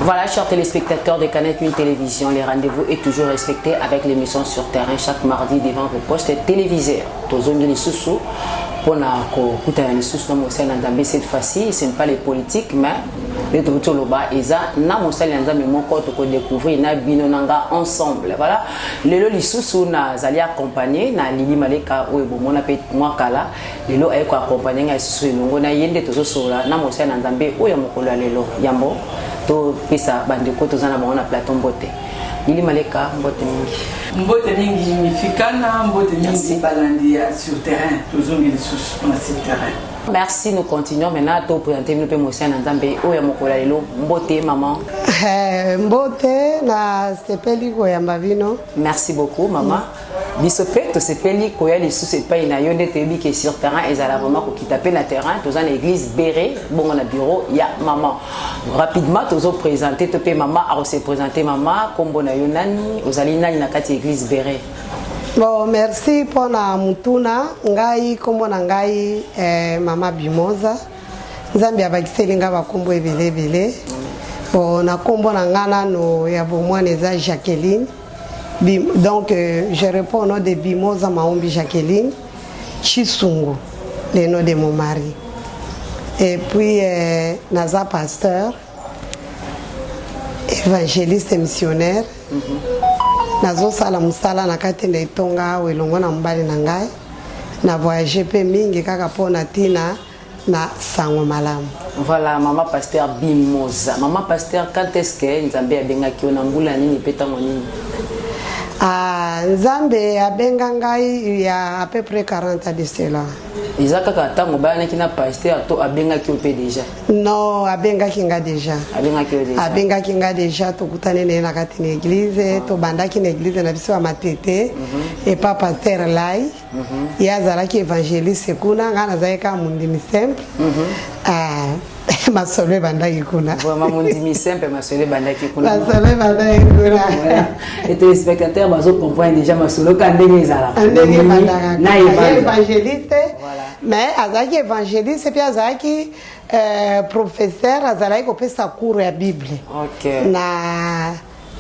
Voilà, chers téléspectateurs de Canal Une Télévision, les rendez-vous est toujours respecté avec l'émission Sur Terrain chaque mardi devant vos postes télévisés. Cette fois-ci, ce n'est pas les politiques, mais les Toloba et ça, na mosali nza mais mon corps to découvrir na binonanga ensemble. Voilà, lelo lisusu na zali accompagné na Lili Maleka o ebomona pe mwakala lelo ayeko accompagner nga lisusu elongo na yende tozo sola na mosali nzambe o ya mokolo lelo yambo to pesa bandeko tozana bango na plateau mbote. Lili Maleka mbote mingi. Mbote mingi mifikana mbote mingi balandia sur terrain tozongi lisusu na sur terrain. Merci, nous continuons maintenant à te présenter le Pémosien Nzambe. Où est mon collègue Mbote, maman? Mbote, na sepeli koya mavino. Merci beaucoup, maman. Bisope, to sepeli koya les sous pas ina yonde tebi qui sur terrain et à la maman qui tape na terrain. Tous en église Béré, bon on a bureau, il y a maman. Rapidement, tous ont présenté, te maman, a se présenter maman, comme bon yonani, aux alina na kati église Béré. Bon, merci pour la mutuna. Ngai kombo na ngai mama Bimoza. Nzambi abakiselinga bakombo ebele. Bon, na kombo na ngana no ya bomwana eza Jacqueline. Donc je réponds au nom de Bimoza Maombi Jacqueline Chisungu, le nom de mon mari. Et puis naza pasteur, évangéliste et missionnaire. Nazo sala musala na kati na itonga welongo na mbali na ngai na voyage pe mingi kaka pona tina na sango malamu. Voilà, maman pasteur Bimoza. Maman pasteur, quand est-ce que Nzambe abenga ki onambula nini petango nini? Nzambe abenga ngai il y a à peu près 40 ans de cela. Izaka katango bana kina pasteur to abenga ki ope déjà. Non, abenga kinga déjà. Abenga ki déjà. Abenga kinga déjà to kutane na kati na église, to banda ki na église na biso matete et pas pasteur lai. Ya zala ki évangéliste kuna ngana zaika mundimi simple. Masole banda ikuna. Vraiment mundimi simple masole banda ikuna. Masole banda ikuna. Et les spectateurs bazo comprendre déjà masolo kandenge ezala. Na évangéliste. Mais azaki évangéliste puis azaki professeur azalaki kopesa cours ya Bible. OK.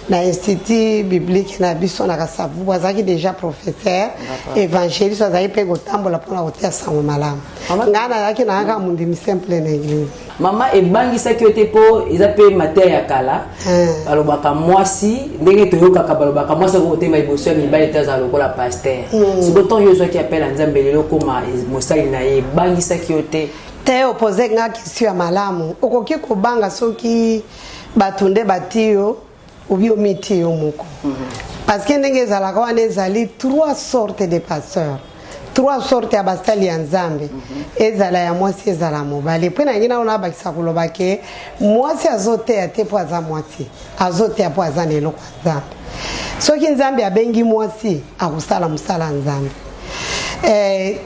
Na institut biblique na biso na Kasavu azaki déjà professeur évangéliste azaki pe kotambola pona kotia sango malamu. Ngana azaki na anga mundimi simple na église. Maman ebangisa ki ote po ezape mater ya kala. Balobaka mwasi ndenge toyokaka balobaka mwasi ko te maiboso ya mibali taza lokola pasteur. C'est pourtant yo qui appelle Nzambe lelo koma mosali na ye bangisa ki ote te opposé nga question ya malamu. Okoki kobanga soki batunde batio obi omiti yo moko. Parce que ndenge ezalaka wana ezali trois sortes de pasteurs. Trois sortes ya bastali ya Nzambe. Ezala ya mwasi ezala mobali. Pe na ngina ona bakisa koloba ke mwasi azote ya te po aza mwasi. Azote ya po aza nelo kwa Nzambe. Soki Nzambe abengi mwasi akusala musala Nzambe.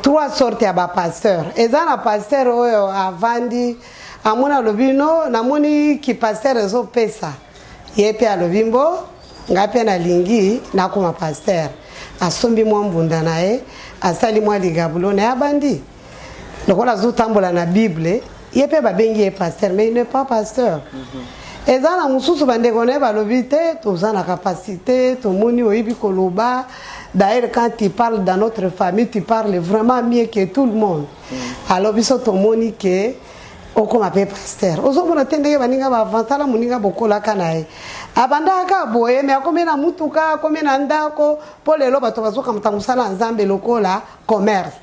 Trois sortes ya ba pasteur. Ezana pasteur oyo avandi amona lobino namoni ki pasteur ezo pesa. Yepe alobimbo ngapi na lingi na kuma pasteur. Asombi mwa mbunda nae asali mwa ligabulo na abandi. Lokola zotambola na Bible, yepe babengi ye pasteur mais il n'est pas pasteur. Ezana mususu bande kone balobite tozana capacité to moni oyibi koloba. D'ailleurs quand tu parles dans notre famille, tu parles vraiment mieux que tout le monde. Alors biso to moni ke okoma pe pasteur. Ozomona tendeke baninga ba avantala muninga bokola kanae. Abanda ka boye me akomena mutuka akomena ndako po lelo bato bazoka mutangusala Nzambe lokola commerce.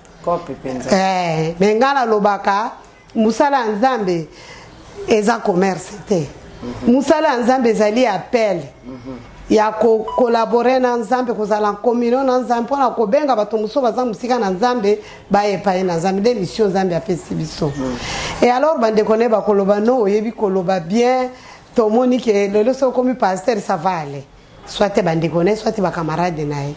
Mengana lobaka musala Nzambe eza commerce te. Musala Nzambe zali appel. Ya ko collaborer na Nzambe kozala communion na Nzambe pona ko benga bato muso baza musika na Nzambe ba epaye na Nzambe de mission Nzambe apesi biso. Et alors bande kone ba koloba no yebi koloba bien to moni ke lelo so komi pasteur ça va aller. Soit te bande kone soit te ba camarade nae.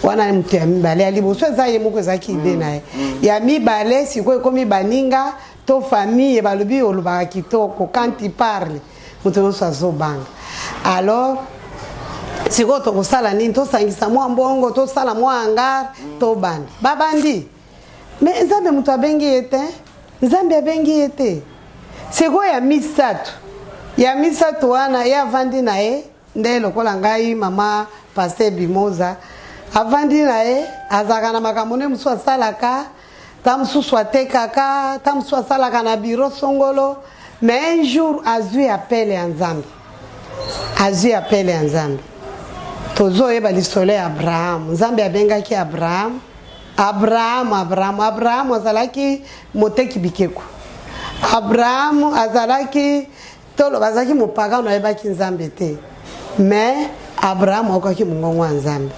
Wana mtu ya mibale ali boso za ye moko za kibe nae. Ya mibale siko komi baninga to famille ba lobi oluba kitoko quand il parle mutu no so azobanga. Alors siko to kosala nini to sangisa mwa mbongo to sala mwa hangar to bandi babandi mais Nzambe mutu abengi ete Nzambe abengi ete siko ya misatu ya misato wana ye avandi na ye nde lokola ngai mama Pasteur Bimoza avandi na ye azalaka na makambo nde mosusu asalaka ta mosusu atekaka ta mosusu asalaka na biro songolo. Mais un jour azwi appel ya Nzambe, azwi appel ya Nzambe. Tozoyeba lisolo ya Abraham. Nzambe abengaki Abraham. Abraham azalaki moteki bikeko. Abraham azalaki tolo bazaki mopagano ayebaki Nzambe te. Mais Abraham akokaki mongongo wa Nzambe.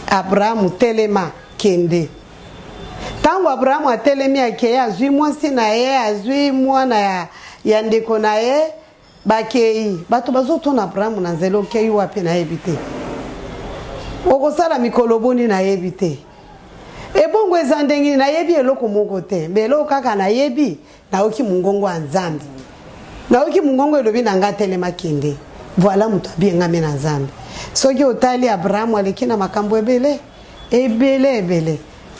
Abraham telema kende. Tango Abraham atelemi akeye azwi mwasi na ye, azwi mwana ya ndeko na ye bakei. Bato bazotona Abraham na nzela okei wapi na yebi te. Okosala mikolo boni na yebi te. Ebongo eza ndenge na yebi eloko moko te. Mbelo kaka na yebi na oki mungongo wa Nzambe. Na oki mungongo elobi na nga telema kende. Voilà mutu abiengami na Nzambe. Soki otali Abraham aleki na makambo ebele. Ebele.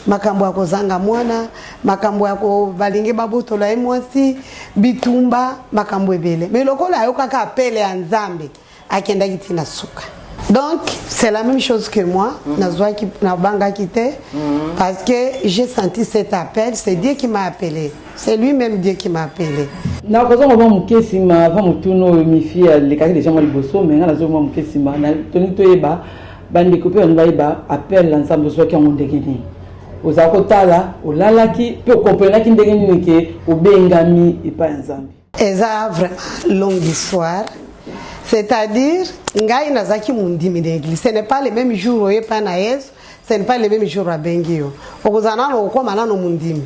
Makambo ya kozanga mwana, makambo ya ko balingi babotola ye mwasi, bitumba, makambo ebele. Mais lokola ayokaka appel ya Nzambe akendaki tina suka. Donc, c'est la même chose que moi, na banga quitté, parce que j'ai senti cet appel, c'est Dieu qui m'a appelé. C'est lui-même Dieu qui m'a appelé. Na kozo mo mukesima va mutuno mifi les cas des gens liboso mais na zo mo mukesima na toni toyeba bandi kopé on va yeba appel l'ensemble so ki on ndekini. Ozakotala olalaki pe comprendre ki ndekini ke obengami et pas Nzambe. Eza vraiment longue histoire. C'est-à-dire, ngai nazaki mundimi d'église. Ce n'est pas le même jour où il y a na Yesu, ce n'est pas le même jour à Bengio. Okozana no koma na no mundimi.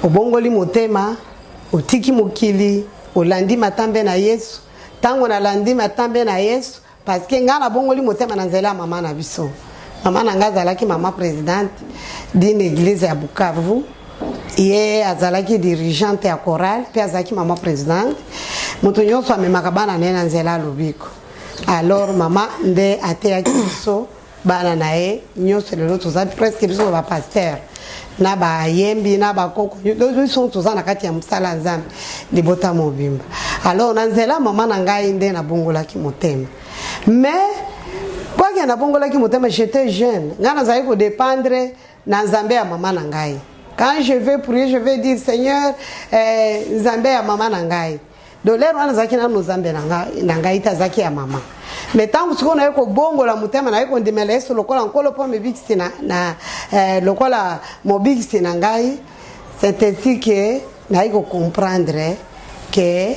Obongoli motema, otiki mokili, olandi matambe na Yesu. Tango na landi matambe na Yesu parce que ngana bongoli motema na nzela mama na biso. Mama na ngazalaki mama présidente d'une église à Bukavu. Ye azalaki dirigeante ya chorale, puis azalaki mama présidente. Mutu nyonso amemaka bana nena nzela lobiko. Alors mama nde ateyaki biso bana na ye nyonso lelo tozali presque biso ba pasteur na ba yembi na ba koko biso tozana na kati ya msala Nzambe libota mobimba. Alors na nzela mama na ngai nde na bongolaki motema. Mais quoi que na bongolaki motema, j'étais jeune. Ngana zali ko dépendre na Nzambe ya mama na ngai. Quand je vais prier, je vais dire Seigneur, Nzambe ya mama na ngai. Donc l'air wana zaki na Nzambe na ngai ta zaki ya mama. Mais tant que on a ko bongo la mutema na ko ndimela Yesu lokola nkolo po mebikisi na lokola mobikisi na ngai, c'est ainsi que na ko comprendre que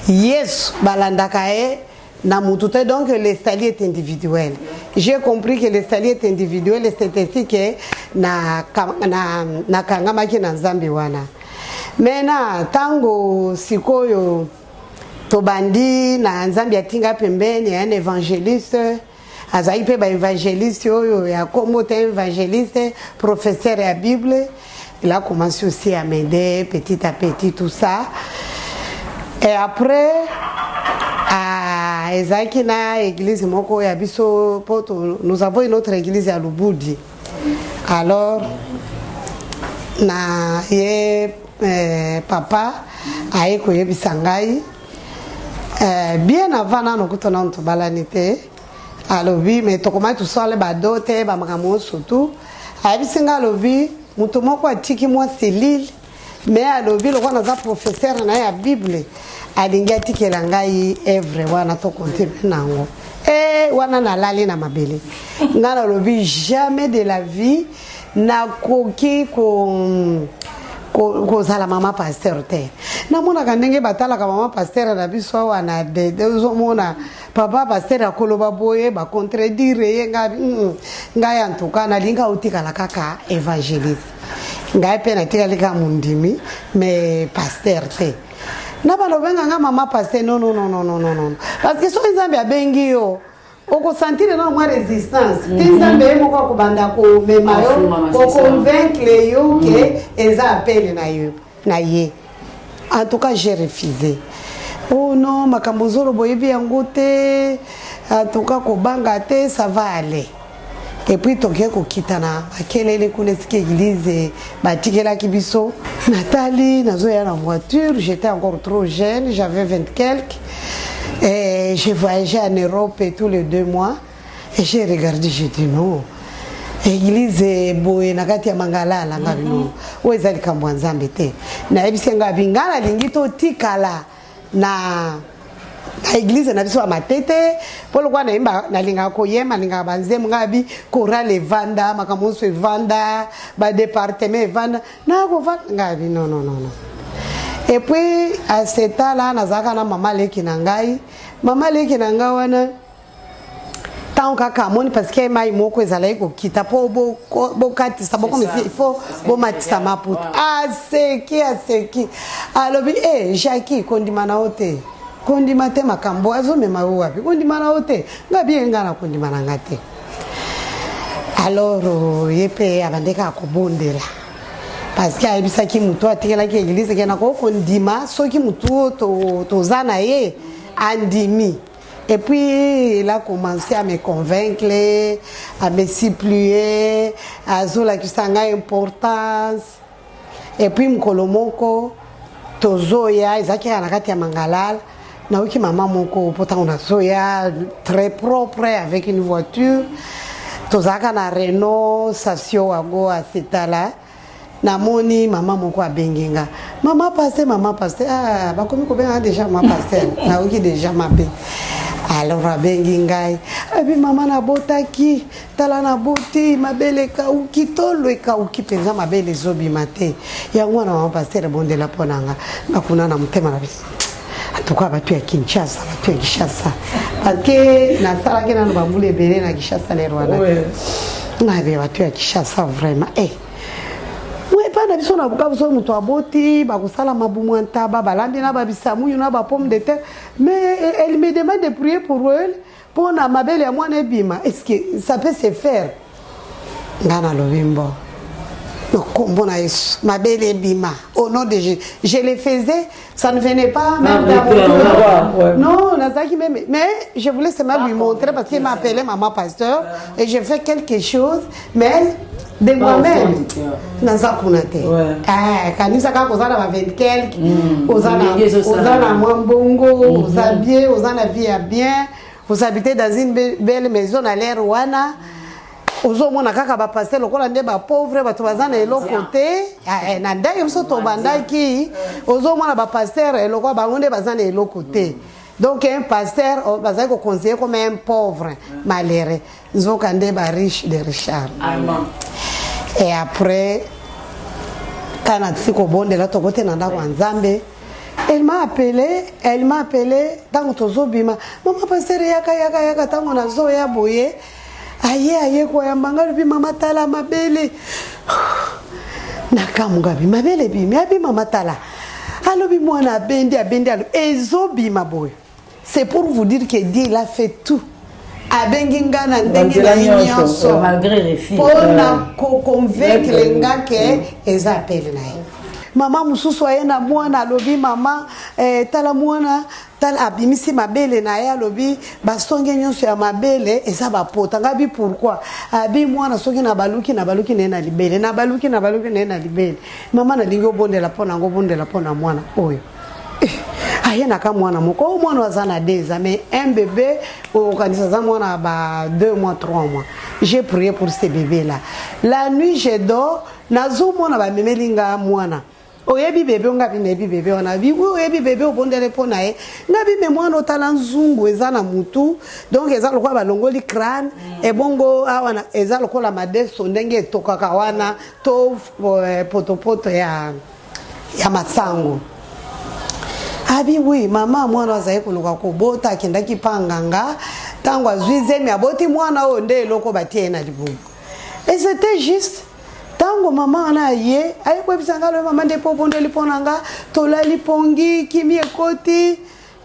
Yesu balandaka e na mutute, donc l'escalier est individuel. J'ai compris que l'escalier est individuel, c'est ainsi que na kangama ki na Nzambe wana. Mena tango sikoyo tobandi na Nzambe atinga pembeni ya un évangéliste, azai pe ba évangéliste oyo ya komo te évangéliste, professeur ya Bible. Il a commencé aussi à m'aider petit à petit tout ça. Et après à Ezakina église moko ya biso poto, nous avons une autre église à Lubudi. Alors na ye papa aye ko yebisa ngai bien avant na nokutona nto balanite alobi mais tokoma tout ça le badote ba makamo surtout ayebisinga alobi mutu moko atiki mwa selile mais alobi lokwa na za professeur na ya Bible alingi atikela ngai evre wana to continue nango wana na lali na mabele ngana alobi jamais de la vie na koki ko sala mama pasteur te na mona kandenge batala ka mama pasteur na biso wana de mona papa pasteur akoloba boye ba contredire nga ya ntuka na linga utikala kaka évangéliste nga pe na tikala ka mundimi mais pasteur te na balobenga nga mama pasteur non parce que so Nzambe abengi yo oko sentir na moi résistance Nzambe moko ko banda ko mema yo ko convaincre yo que eza appel na ye. En tout cas j'ai refusé. Oh non makambo zolo boyebi yango te, en tout cas ko banga te, ça va aller. Et puis toke ko kitana bakelele kule ski église batikela kibiso Nathalie nazo ya na voiture, j'étais encore trop jeune, j'avais 20 quelques. Et j'ai voyagé en Europe tous les 2 mois. Et j'ai regardé, j'ai dit non. Église boye nakati ya Mangalala ngabi no. Weza likambo nzambe te. Na ebisi ngabi ngala lingito tikala na église na biso matete polo kwa na imba na linga ko yema linga banze ngabi chorale vanda makamonso vanda ba département vanda na ko va ngabi non. Et puis à cet là nazaka na mama leki na ngai wana tant kaka moni parce que mai moko ezala iko kita po bo kati sa boko misi il faut bo matisa maputa aseki alobi Jackie kondima na hote kondima te makambo azomema wapi kondima na hote ngabi engana kondima na ngate alors yepe abandeka kobondela parce que ayebisaki mutu atikelaki église kena kondima soki mutu tozana ye andimi. Et puis il a commencé à me convaincre, à me suppléer, à zola qui sanga importance. Et puis mkolomoko tozoya izaki anakati ya Mangalala na wiki mama moko pota una zoya très propre avec une voiture. Tozaka na Renault Sasio ago à Setala. Namoni mama moko abenginga. Mama pasteur bakomi ko benga déjà mama pasteur. Na wiki déjà mabe. Alors abengingai abi mama na botaki tala na boti mabele kauki tolo kauki penza mabele zobi mate yango na mama pasteur bondela ponanga ngakuna na mutema na biso atuka batu ya Kinshasa parce que na sala kena no bambule bele na Kinshasa le Rwanda ngabe batu ya Kinshasa vraiment na biso na buka biso mutu aboti bakosala mabumu ntaba balandi na babisamu na ba pomme de terre mais elle me demande de prier pour elle pour na mabele ya mwana ebima est-ce que ça peut se faire ngana lobimbo no kombo na Yesu mabele ebima au nom de Jésus je le faisais ça ne venait pas même dans non nazaki même mais je voulais seulement lui montrer parce qu'il m'a appelé maman pasteur et j'ai fait quelque chose mais de moi-même naza kuna te kanisa ka kozana ba 20 quelque ozana mwambongo ozabie ozana vie ya bien vous habitez dans une belle maison à l'air wana ozomona kaka ba pasteur lokola nde ba pauvre bato bazana eloko te na ndenge biso to bandaki ozomona ba pasteur lokola bango nde bazana eloko te. Donc un pasteur bazali ko conseiller comme un pauvre malheureux nzokande ba riche de Richard. Amen. Et après quand atiko bonde la tokote na ndako nzambe elle m'a appelé tango tozobima mama pasteur yaka tango nazo ya boye aye ko yambanga bi mama tala mabele nakamungabi mabele bi mama tala alobi mwana bendi alo ezobima boye. C'est pour vous dire que Dieu il a fait tout. Abenginga na ndenge na nyonso malgré les filles. Pour na convaincre les gars que les appellent na. Mama mususu ayena mwana alobi mama tala mwana tala abimisi mabele na ya alobi basonge nyonso ya mabele eza bapota ngabi pourquoi abi mwana soki na baluki nena libele na baluki nena libele mama na lingo bondela pona ngo bondela pona mwana oyo. Ayena ka mwana moko mwana wazana 2 ans mais un bébé au kanisa za mwana ba 2 mois 3 mois. J'ai prié pour ce bébé là. La nuit je dors nazo mwana ba memelinga mwana. Oyebi bébé ngabi nebi bébé on a vu oyebi bébé obondele pona e ngabi me mwana otala nzungu ezana mutu donc eza lokwa ba longoli crâne e bongo awana eza lokola madeso ndenge etokaka wana to potopoto ya masango. Abi oui mama mwana azaye kuluka kobota akendaki panganga tango azwizemi aboti mwana o nde eloko batie na libumu. Et c'était juste tango mama ana ye ayi kwebisanga lo mama ndepo bondo liponanga tola lipongi kimi ekoti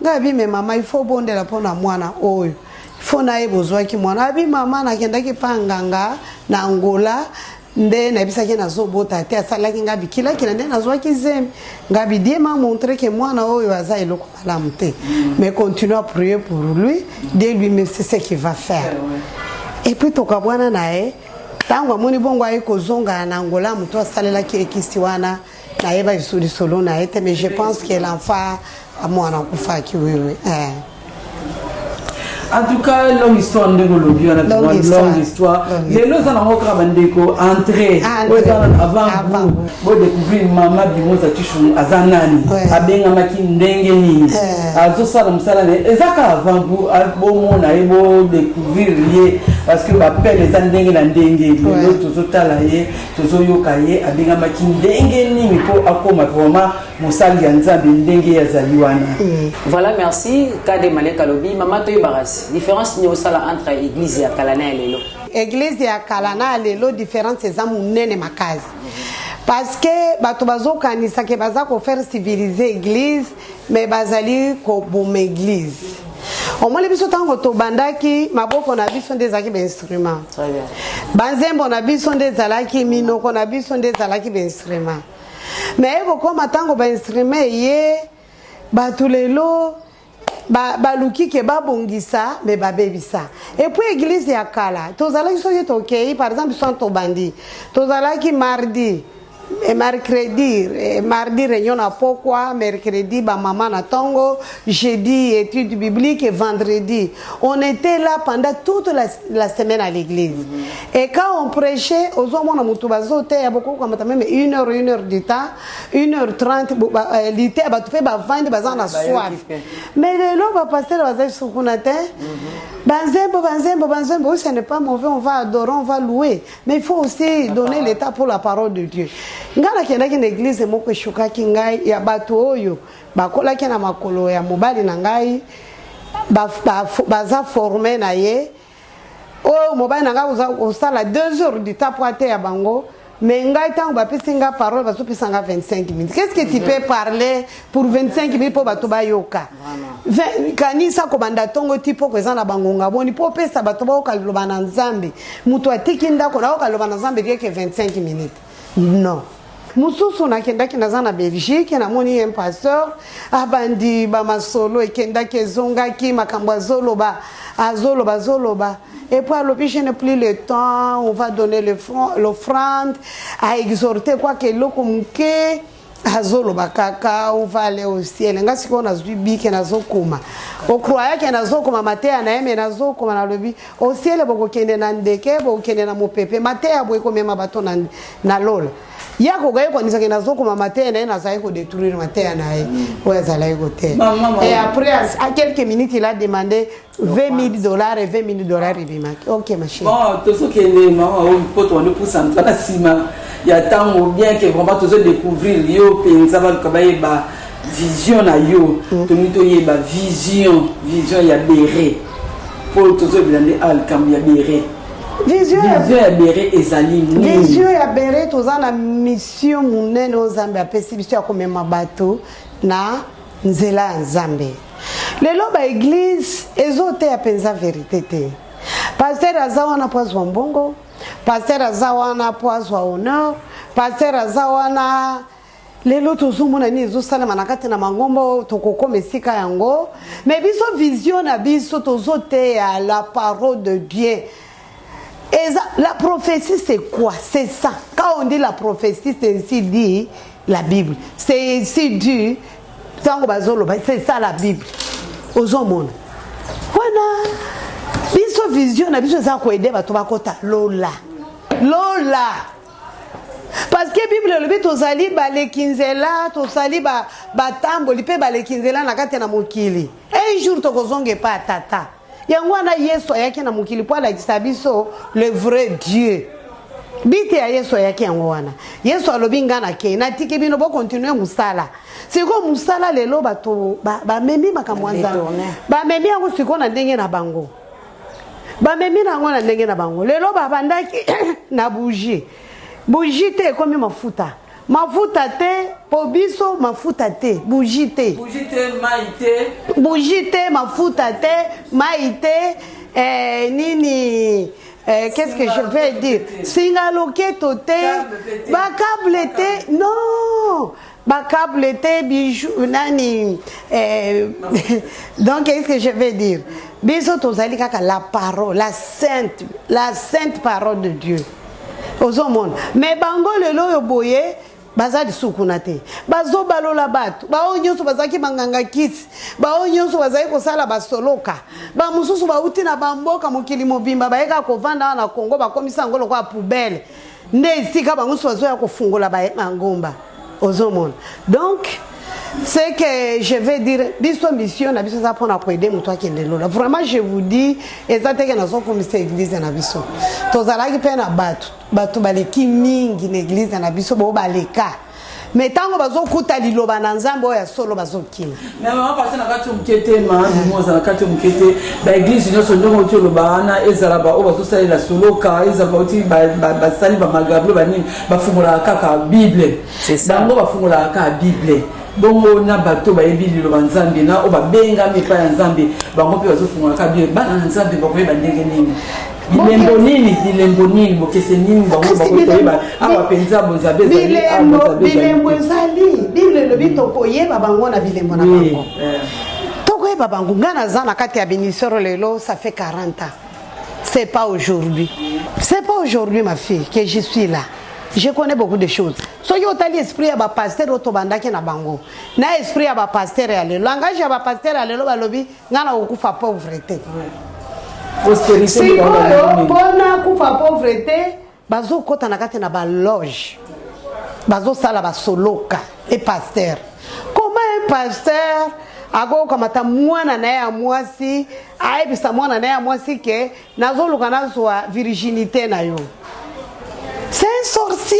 ngabi me mama il faut bondela pona mwana oyo il faut na ebozwa ki mwana abi mama nakendaki panganga na Angola nde na bisaki na zobota te asalaki ngabi kila nde nazwaki zemi ngabi die m'a montré que mwana oyo aza eloko malamu te mais continue à prier pour lui Dieu lui-même c'est ce qu'il va faire. Et puis tokabwana nae tango moni bongo ayi kozonga na Angola muto asalela ki ekisi wana na yeba isuri solo na ete mais je pense que l'enfant a mwana kufa ki oui En tout cas, longue histoire de Golobi, on a longue histoire. Les lots en Amokra Bandeko, entrée, avant vous découvrir Maman Bimosa Tichou, Azanani, Abengamaki Ndengeni, Azosalam Salane, et ça avant vous, Albomon, Aebo, découvrir lié, parce que m'appelle les Andengen and Dengue, les autres Zotalaye, Tozoyokaye, Abengamaki Ndengeni, mais pour Akoma, vraiment, Moussal Yanza, Dengue Yazaliwana. Voilà, merci. Kade Malek Kalobi, Maman Toy Barasi. Différence ni osala entre église ya Kalana et Lelo. Église ya Kalana et Lelo différence c'est ça munene makazi. Parce que bato bazo kanisa ke baza ko faire civiliser église mais bazali ko bom église. Au moins les biso tango to bandaki maboko na biso des aki instruments. Très bien. Banzembo na biso des alaki minoko na biso des alaki instruments. Mais eko koma tango ba instrument ye bato lelo baluki ke babongisa me babebisa et puis église ya kala tozalaki soki tokei par exemple santo bandi tozalaki mardi et mardi réunion na pokwa, mercredi ba maman na tongo, jeudi études bibliques et vendredi on était là pendant toute la semaine à l'église. Et quand on prêchait aux hommes na mutu bazote ya beaucoup comme même 1 heure du temps 1h30 l'été ba tu fais ba vendre bazan na soif. Mais le lo ba pasteur bazai sukunate banzembo ce n'est pas mauvais, on va adorer, on va louer, mais il faut aussi donner l'état pour la parole de Dieu. Ngana kendaki na église moko shukaki ngai ya bato oyo bakolaki na makolo ya mobali na ngai baza formé na ye o mobali na ngai osala 2 heures du temps pour ate ya bango mais ngai tango bapesi nga parole bazopesa nga 25 minutes. Qu'est-ce que tu peux parler pour 25 minutes pour bato bayoka kanisa kobanda tongo tipo kweza na bangonga boni po pesa bato bayoka loba na nzambe mutu atiki ndako na yoka loba na nzambe que 25 minutes. Non. Mususu na kendaki naza na Belgique na moni un pasteur abandi ba masolo e kendaki zongaki makambo azoloba et puis alors je n'ai plus le temps, on va donner l'offrande à exhorter quoi que lokomuke azoloba kaka on va aller au ciel ngasi ko nazwi bike nazokoma o croya ke nazokoma matea na yeme nazokoma na lobi au ciel boko kende na ndeke boko kende na mopepe matea boye ko mema bato na lola yako gaye kwa nisake nazokoma matea na yena zaiko détruire matea na ye ouais zala yiko te. Et après à quelques minutes il a demandé $20,000 et $20,000 ibimaki. OK ma chérie. Bon tout ce qui est maman on peut on pour centre la sima il y a tant bien que vraiment tous découvrir yo penza ba kabaye ba vision na yo to mito ye ba vision ya béré pour tous blender al kam ya béré vision ya béré ezali vision ya béré tozana mission munene ozambe apesi biso ya komema bato na nzela nzambe lelo ba église ezote ya penza vérité te pasteur azawana poazwa mbongo pasteur azawana poazwa honneur pasteur azawana lelo tozomona ni ezosalama na kati na mangombo tokokoma esika yango mais biso vision na biso tozote ya la parole de Dieu. Et la prophétie c'est quoi? C'est ça. Quand on dit la prophétie c'est ainsi dit la Bible. C'est ainsi dit c'est ça la Bible. Ozomona. Voilà. Biso vision na biso za ko aider bato bakota lola. Parce que Bible le bito zali balekinzela to sali batamboli pe balekinzela na kati na mokili. Un jour to kozonge pa tata. Yangwana Yesu yake na mokili po la kisabiso le vrai Dieu. Bite ya Yesu yake yangwana. Yesu alobi ngana ke na tiki bino bo continuer musala. Siko musala lelo bato ba memi makamwanza. Ba memi yango siko na ndenge na bango. Ba memi na ngona ndenge na bango. Lelo ba bandaki na bougie. Bougie te komi mafuta. Mafuta te pobiso mafuta te bougie te maïté bougie te mafuta te maïté nini qu'est-ce que je vais dire singaloketo te bakable te non bakable te bijou nani donc qu'est-ce que je vais dire biso tozali kaka la parole la sainte parole de Dieu aux hommes mais bango lelo yo boye bazali sukuna te bazo balola bato bao nyonso bazaki manganga kisi bao nyonso bazaki kosala basoloka ba mususu bauti na bamboka mokili mobimba baeka kovanda na Congo bakomisa ngolo kwa poubelle nde esika bango so bazo ya kofungola ba ngomba ozomona. Donc c'est que je vais dire biso mission na biso ça pour aider muto qui ndelola. Vraiment je vous dis ezateke na so komisa église na biso tozalaki pe na bato baleki mingi na église na biso bo baleka mais tango bazokuta liloba na nzambe oya solo bazokima mais maman parce na kati mukete ma moza na kati mukete ba église nyonso ndongo ti loba na ezala ba o bazosalela soloka ezala ba oti ba sali ba magablo ba nini bafungola kaka bible bango bafungola kaka bible bongo na bato bayebi liloba nzambe na o babenga mepa ya nzambe bango mpe bazofungola kaka bible bana na nzambe bakoyeba ndenge nini bilembo nini bokese nini bango bakoyeba awa penza bonzabe bilembo ezali bible lobi tokoyeba bango na bilembo na bango tokoyeba bango nga naza na kati ya binisoro lelo ça fait 40 ans. C'est pas aujourd'hui ma fille que je suis là. Je connais beaucoup de choses. So yo tali esprit ya ba pasteur otobandaki na bango. Na esprit ya ba pasteur ya lelo. Langage ya ba pasteur ya lelo balobi ngana okufa pauvreté. Prospérité bona kufa pauvreté bazo kota na kati na ba loge. Bazo sala ba soloka et pasteur. Comment un pasteur ago kamata mwana na ya mwasi aibisa mwana na ya mwasi ke nazoluka nazwa virginité na yo. C'est un sorcier.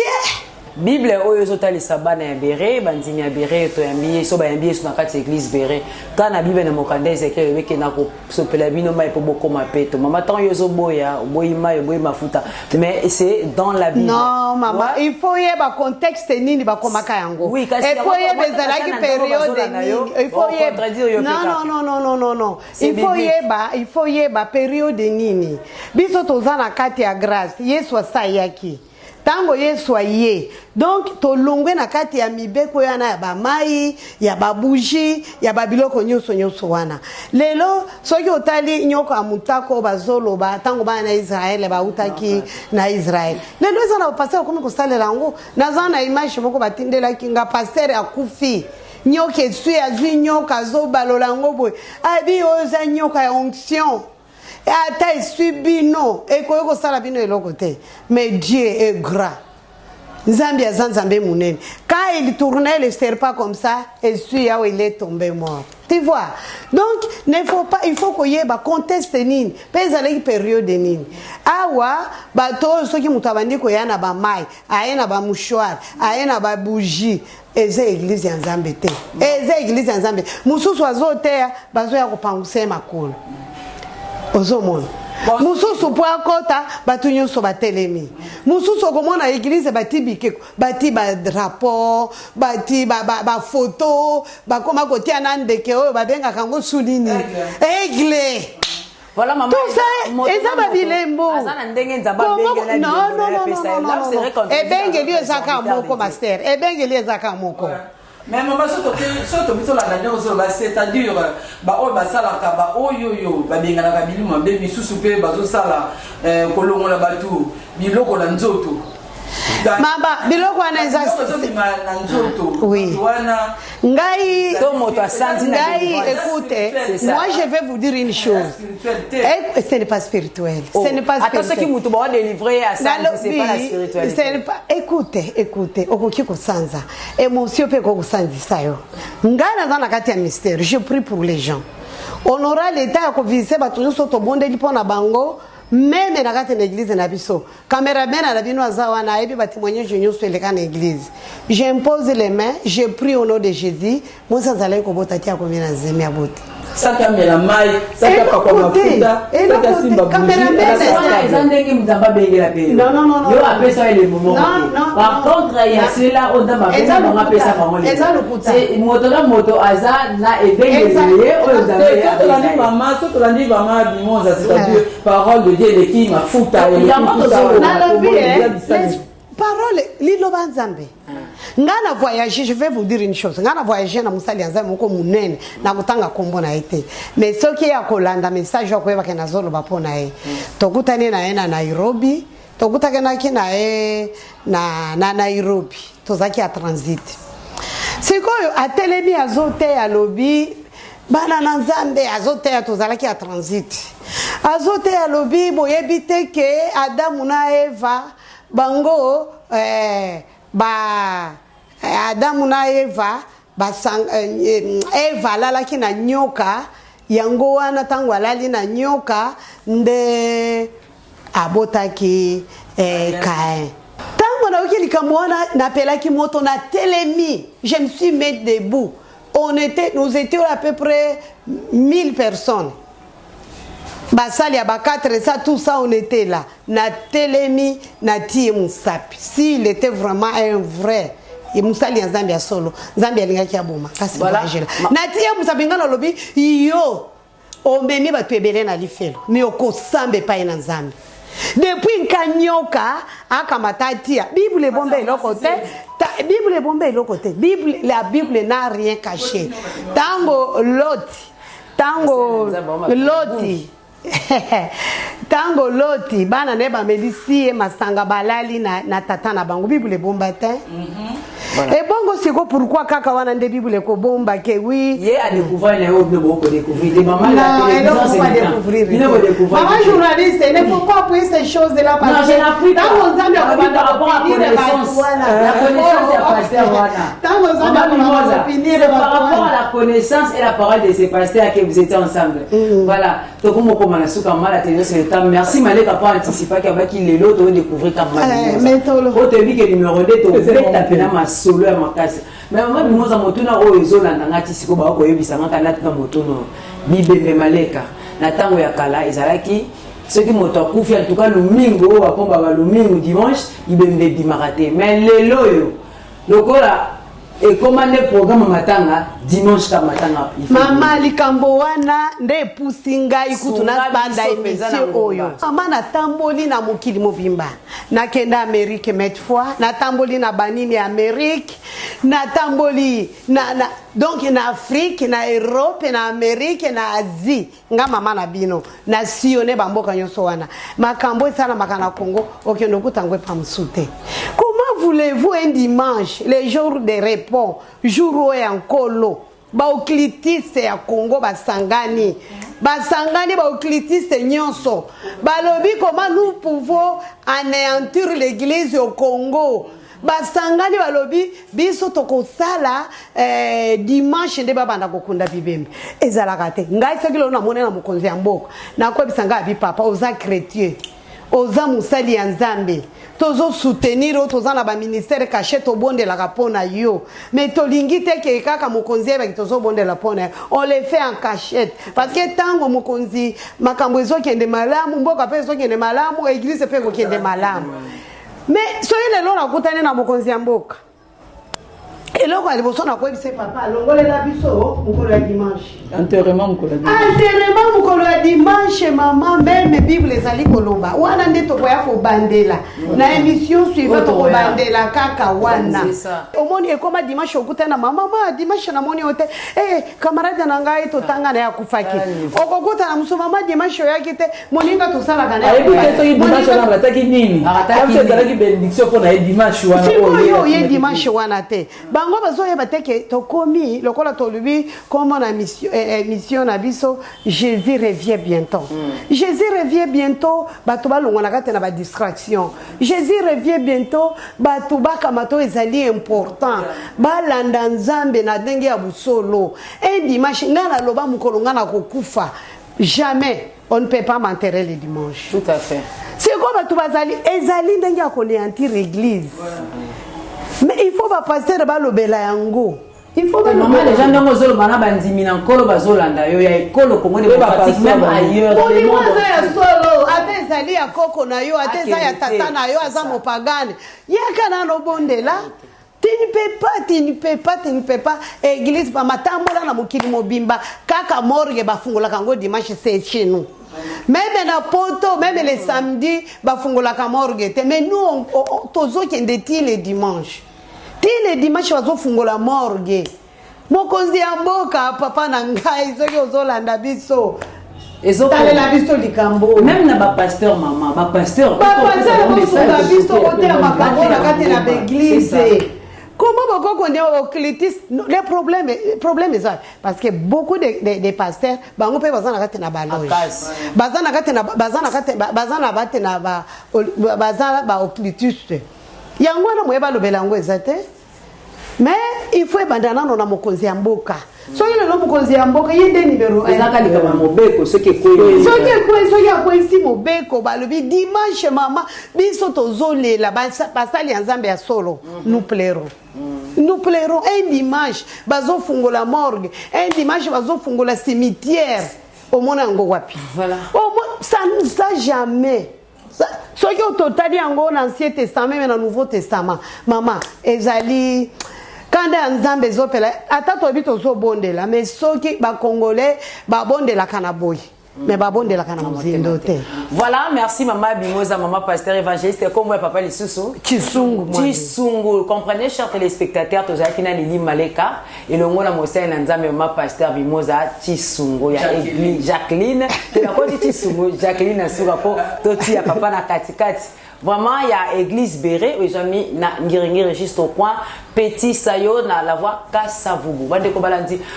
Bible oyo zotali sabana ya bere bandimi ya bere to yambiye so ba yambiye so na kati église bere kana bible na mokandese ke weke na ko sopela bino mai po boko mapeto mama tant yozo boya boyi mai boyi mafuta mais c'est dans la Bible. Non maman il faut y ba contexte nini ba komaka yango oui kasi il faut y bezala ki période nini il faut y non il faut y ba période nini biso tozana kati ya grâce Yesu asayaki tango Yesu aye donc to longwe na kati ya mibeko yana ya ba mai ya babuji ya babiloko nyonso wana lelo soki otali nyoko amutako bazolo ba tango bana Israel ba utaki na Israel lelo ezana pasteur komi ko salela ngo nazana image moko batindela kinga pasteur akufi nyoka esu azwi nyoka zo balola ngo boy abi oza nyoka ya onction ata esubino ekoyoko sala bino eloko te mais Dieu est grand. Zambia Zanzambé Mounene. Quand il tournait le serpent comme ça, et celui là où il est tombé mort. Tu vois? Donc, il faut qu'il y ait un contexte nini. Pas une période nini. Awa, bato ceux qui mutabandi ko yana ba mai, ayena ba mouchoir, ayena ba bougie. Eze église ya Nzambe te. Eze église ya Nzambe. Mususu azotea bazo ya kopanguse makolo. Ozomona. Mususu po akota batu nyonso batelemi. Mususu komona église bati bikeko, bati ba drapeau, bati ba photo, ba koma kotia na ndeke oyo babenga kango sulini. Aigle. Voilà maman. Tout ça, ezaba bilembo. Azana ndenge nzaba bengela non. Ebengeli ezaka moko master. Ebengeli ezaka moko. Mais maman soto biso la dernière chose c'est-à-dire ba o ba sala ka ba oyoyo ba benga na kabili mo be misusu pe bazo sala kolongo la batu biloko la nzoto Mamba biloko wana eza oui ngai tomoto asanti na écoutez moi je vais vous dire une chose ce n'est pas spirituel ce n'est pas spirituel attention qui mutu ba délivrer à ça c'est pas la spiritualité ce n'est pas écoutez okoki ko sanza émotion pe ko sanza yo ngai na kati ya mystère je prie pour les gens on aura l'état ko viser ba toujours soto bondeli pona bango. Même na kati na église na biso cameraman na bino azawa na ebi batimonyé je nyonso eleka na église j'impose les mains je prie au nom de Jésus Moussa zalai ko botati akomina nzemi abote saka mela mai saka papa mafuta saka simba bougie ezandenge mzamba bengela pe non yo apesa le moment par contre il y a cela on dama bengela nga pesa bango le c'est moto na moto aza na ebengele oyo zambé maman soto landi maman bimonza c'est-à-dire parole de Dieu de qui mafuta parole liloba nzambe ngana voyager je vais vous dire une chose ngana voyager na musali nzambe moko munene na kutanga kombo na ete mais soki ya kolanda message ya koyeba ke nazolo bapona e tokutani na Nairobi tokutake na na Nairobi tozaki ya transit sikoyo atelemi azoteya lobi bana na nzambe azoteya tozalaki ya transit azoteya lobi boyebi te ke Adamu na Eva bango Adamu na Eva Eva alalaki na nyoka yango wana ntango alali na nyoka nde abotaki Caïn. Tango naoki likambo wana napelaki moto na telemi, je me suis mis debout. Nous étions à peu près 1000 personnes. Basali ya ba 4 ça tout ça on était là. Na telemi na tie musapi. S'il était vraiment un vrai et musali ya Zambia solo. Zambia lingaki aboma. Kasi voilà. Na tie musapi ngana lobi yo omemi batu ebele na lifelo. Mais okosambe pa ina Zambia. Depuis Kanyoka akamatatia Bible bombe le côté Bible bombe le côté Bible la Bible n'a rien caché tango loti bana neba melisi masanga balali na tata na bango Bible bomba te et bongo siko pourquoi kaka wana nde Bible ko bomba ke oui ye a découvert les autres beaucoup découvrir des mamans la télévision maman journaliste ne faut pas appuyer ces choses de la parce que par rapport à la connaissance est pasteur par rapport à la connaissance et la parole de ces pasteurs que vous étiez ensemble voilà donc comme on a su comme la télévision c'est le temps merci Maleka pour anticiper qu'il est l'autre découvrir comme mais au début que numéro 2 to taper na solo ya makasi mais maman bimoza motuna o ezolanda ngati siko ba ko yebisa ngaka na motono bibembe Maleka na tango ya kala ezalaki ceux qui moto akufi en tout cas lumingo wa pomba ba lumingo dimanche ibembe bimarate mais lelo yo lokola et commandé programme matanga dimanche ka matanga mama likambo wana nde pusinga ikutu na banda emission oyo mama na tamboli na mokili mobimba na kenda Amerique met fois na tamboli na banini Amerique na tamboli donc na Afrique na Europe na Amerique na Asie nga mama na bino na sione bamboka nyonso wana makambo esala makana Congo okendo kutangwe pa msute. Comment voulez-vous un dimanche les jours de repos jour où en colo baoclitiste ya Congo basangani baoclitiste nyonso balobi comment nous pouvons anéantir l'église au Congo basangani balobi biso tokosala dimanche nde babanda kokunda bibembe ezalaka te ngai soki lelo namone na mokonzi ya mboka nakoyebisa ngai abi papa oza chrétien oza musali ya Nzambe tozo soutenir toza na ba ministère caché to bondela kapona yo mais tolingi te ke kaka mokonzi ba tozo bondela pona on les fait en cachette parce que tango mokonzi makambo ezokende malamu mboka pe ezokende malamu église pe kokende malamu mais soyez lelo na kutane na mokonzi ya mboka eloko aliboso na kwebise papa longolela biso mukolo ya dimanche enterrement mukolo ya dimanche mama même Bible ezali koloba wana nde tokoya kobandela na émission suivante kobandela kaka wana omoni ekoma dimanche okutana mama dimanche na moni ote camarade na ngai totanga na yakufaki okokuta na muso mama dimanche oyaki te moninga tosala kana dimanche na bataki nini ataki benediction pour na dimanche wana oyo ye dimanche wana te bango bazoyeba te ke tokomi lokola tolubi comme na mission na biso Jésus revient bientôt Jésus revient bientôt bato balongwana kate na ba distraction Jésus revient bientôt bato bakamato ezali important balanda Nzambe na ndenge ya busolo et dimanche ngana loba mukolo ngana kokufa jamais on ne peut pas m'enterrer le dimanche tout à fait c'est quoi bato bazali ezali ndenge ya konéantir l'église mais il faut pas passer de balobela yango il faut normal les gens ndongo zolo bana bandimi na nkolo bazolanda yo ya ekolo komone pratique même ailleurs on est moins ya solo ate zali ya koko na yo ate za ya tata na yo aza mopagane yaka na no bondela tu ne peux pas église pa matambola na mokili mobimba kaka morgue bafungola kango dimanche c'est chez nous même na poto même les samedis bafungola ka morgue mais nous tozo kende ti le dimanche bazofungola morgue mokonzi ya mboka papa na ngai soki ozolanda biso talela biso likambo même na pasteur maman pasteur bosunga biso kotela makambo na kati na baeglise Comment beaucoup on est au clitis? Le problème est ça. Parce que beaucoup de pasteurs, on peut bazana kate na baloge. Bazana kate na bazana bate na bazana au clitis. Yango na moyeba lobelango ezate. Mais il faut abandonner na mokonzi ya mboka. So il le mokonzi ya mboka yende numéro 1. Ezaka likama mobeko ce qui est soki akwesi mobeko balobi dimanche mama biso tozolela basali ya nzambe ya solo nous plairons un dimanche bazofungola morgue un dimanche bazofungola cimetière omona yango wapi voilà ça nous a jamais soki ototali yango na ancien testament mais na nouveau testament mama ezali Kanda nzambe zopela atato bito zo bondela mais soki ba congolais ba bondela kanaboy mais ba bondela kana muzindo te. Voilà, merci maman Bimoza, maman pasteur évangéliste comme moi papa Lisusu Chisungu. Comprenez chers téléspectateurs tous qui na Lili Maleka et le ngona mosa na nzambe maman pasteur Bimoza Chisungu ya église Jacqueline te la ko Chisungu Jacqueline asuka po toti ya papa na katikati. Vraiment, il y a église Béré, où j'ai mis na ngiri juste au coin, petit sayo na la voix Kassavubu.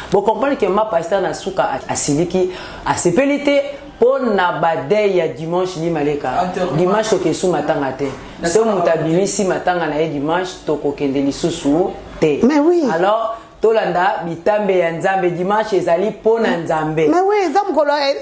Vous comprenez que ma pasteur na souka a siliki a sepelité pour na badei dimanche ni maleka. Dimanche to kesu matanga te. C'est mutabili si matanga na dimanche to kokende lisusu te. Mais oui. Alors Tolanda bitambe ya nzambe dimanche ezali pona nzambe. Mais oui,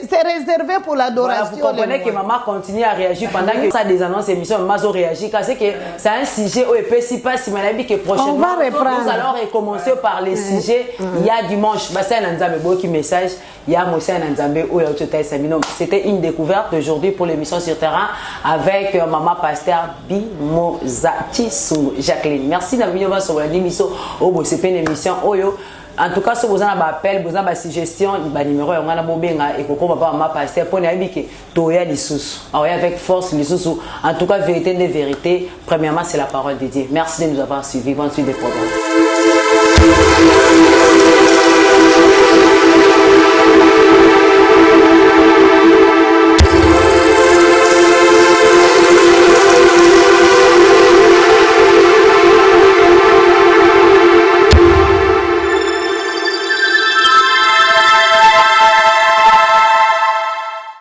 c'est réservé pour l'adoration. Voilà, vous comprenez que maman continue à réagir pendant que ça des annonces émissions maman réagit car c'est que c'est un sujet où et puis si pas si malabi que prochainement nous allons recommencer par les sujets il y a dimanche bah c'est un nzambe beaucoup message il y a Moïse Nzambe où c'était une découverte aujourd'hui pour l'émission sur terrain avec maman pasteur Bimoza Chisungu Jacqueline. Merci d'avoir vu sur l'émission au c'est une émission Oyo. En tout cas, si vous avez un appel, vous avez une suggestion, le numéro est en et pourquoi pas ma pasteur pour n'aimiquer Toya Lissous. Avec force Lissous. En tout cas, vérité des vérités. Premièrement, c'est la parole de Dieu. Merci de nous avoir suivis. Bonne suite des programmes.